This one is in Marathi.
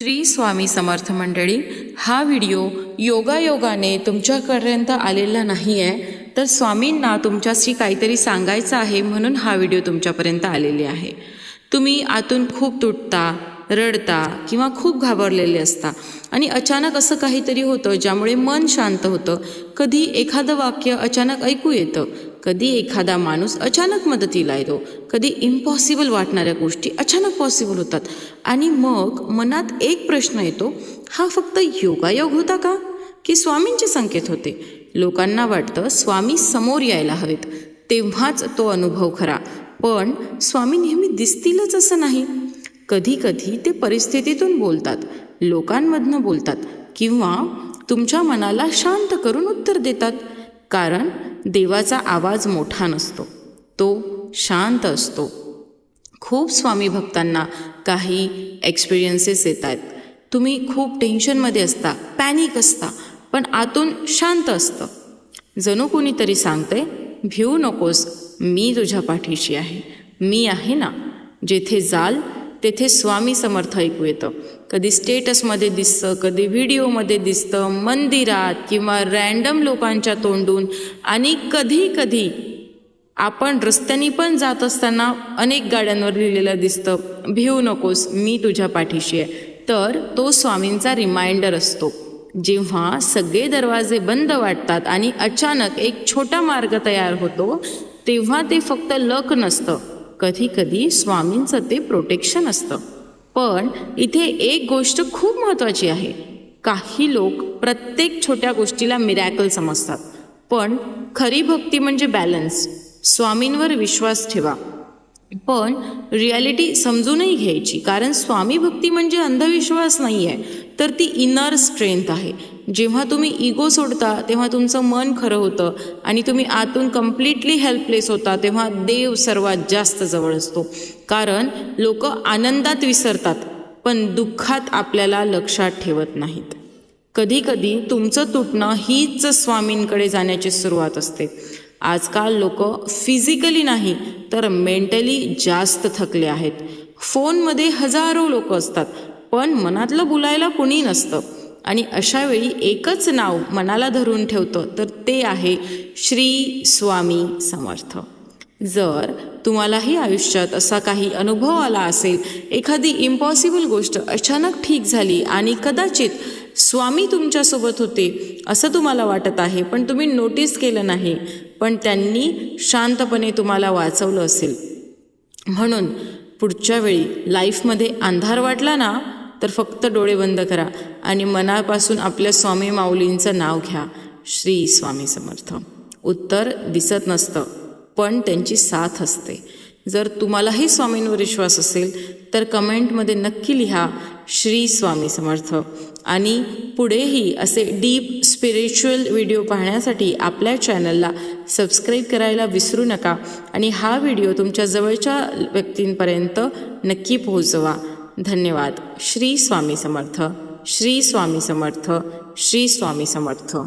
श्री स्वामी समर्थ मंडळी, हा व्हिडिओ योगायोगाने तुमच्यापर्यंत आलेला नाही आहे, तर स्वामींना तुमच्याशी काहीतरी सांगायचं आहे म्हणून हा व्हिडिओ तुमच्यापर्यंत आलेले आहे. तुम्ही आतून खूप तुटता, रडता किंवा खूप घाबरलेले असता आणि अचानक असं काहीतरी होतं ज्यामुळे मन शांत होतं. कधी एखादं वाक्य अचानक ऐकू येतं, कधी एखादा माणूस अचानक मदतीला येतो, कधी इम्पॉसिबल वाटणाऱ्या गोष्टी अचानक पॉसिबल होतात आणि मग मनात एक प्रश्न येतो, हा फक्त योगायोग होता का की स्वामींचे संकेत होते? लोकांना वाटतं स्वामी समोर यायला हवेत तेव्हाच तो अनुभव खरा, पण स्वामी नेहमी दिसतीलच असं नाही. कधी कधी ते परिस्थितीतून बोलतात, लोकांमधनं बोलतात किंवा तुमच्या मनाला शांत करून उत्तर देतात. कारण देवाचा आवाज मोठा नसतो, तो शांत असतो. खूप स्वामी भक्तांना काही एक्सपिरियन्सेस येत आहेत. तुम्ही खूप टेन्शनमध्ये असता, पॅनिक असता, पण आतून शांत असतं. जणू कोणीतरी सांगते, भिवू नकोस, मी तुझ्या पाठीशी आहे, मी आहे ना. जेथे जाल तेथे स्वामी समर्थ ऐकू येतं. कधी स्टेटसमध्ये दिसतं, कधी व्हिडिओमध्ये दिसतं, मंदिरात किंवा रँडम लोकांच्या तोंडून, आणि कधी कधी आपण रस्त्याने पण जात असताना अनेक गाड्यांवर लिहिलेलं दिसतं, भिवू नकोस, मी तुझ्या पाठीशी आहे. तर तो स्वामींचा रिमाइंडर असतो. जेव्हा सगळे दरवाजे बंद वाटतात आणि अचानक एक छोटा मार्ग तयार होतो, तेव्हा ते फक्त लक नसतं, कधी कधी स्वामींचं ते प्रोटेक्शन असतं. पण इथे एक गोष्ट खूप महत्त्वाची आहे. काही लोक प्रत्येक छोट्या गोष्टीला मिरॅकल समजतात, पण खरी भक्ती म्हणजे बॅलन्स. स्वामींवर विश्वास ठेवा, पण रियालिटी समजूनही घ्यायची. कारण स्वामी भक्ती म्हणजे अंधविश्वास नाही आहे, तर ती इनर स्ट्रेंथ आहे. जेव्हा तुम्ही इगो सोडता तेव्हा तुमचं मन खरं होतं आणि तुम्ही आतून कम्प्लिटली हेल्पलेस होता, तेव्हा देव सर्वात जास्त जवळ असतो. कारण लोक आनंदात विसरतात, पण दुःखात आपल्याला लक्षात ठेवत नाहीत. कधी कधी तुमचं तुटणं हीच स्वामींकडे जाण्याची सुरुवात असते. आजकाल लोक फिजिकली नाही तर मेंटली जास्त थकले आहेत. फोनमध्ये हजारो लोक असतात, पण मनातलं बोलायला कोणी नसतं. आणि अशावेळी एकच नाव मनाला धरून ठेवतं, तर ते आहे श्री स्वामी समर्थ. जर तुम्हालाही आयुष्यात असा काही अनुभव आला असेल, एखादी इम्पॉसिबल गोष्ट अचानक ठीक झाली आणि कदाचित स्वामी तुमच्यासोबत होते असं तुम्हाला वाटत आहे, पण तुम्ही नोटीस केलं नाही, पण त्यांनी शांतपणे तुम्हाला वाचवलं असेल. म्हणून पुढच्या वेळी लाईफमध्ये अंधार वाटला ना, तर फक्त डोळे बंद करा आणि मनापासून आपल्या स्वामी माऊलींचं नाव घ्या, श्री स्वामी समर्थ. उत्तर दिसत नसतं, पण त्यांची साथ असते. जर तुम्हालाही स्वामींवर विश्वास असेल तर कमेंटमध्ये नक्की लिहा श्री स्वामी समर्थ. आणि पुढेही असे डीप स्पिरिच्युअल व्हिडिओ पाहण्यासाठी आपल्या चॅनलला सबस्क्राईब करायला विसरू नका आणि हा व्हिडिओ तुमच्या जवळच्या व्यक्तींपर्यंत नक्की पोहोचवा. धन्यवाद. श्री स्वामी समर्थ, श्री स्वामी समर्थ, श्री स्वामी समर्थ.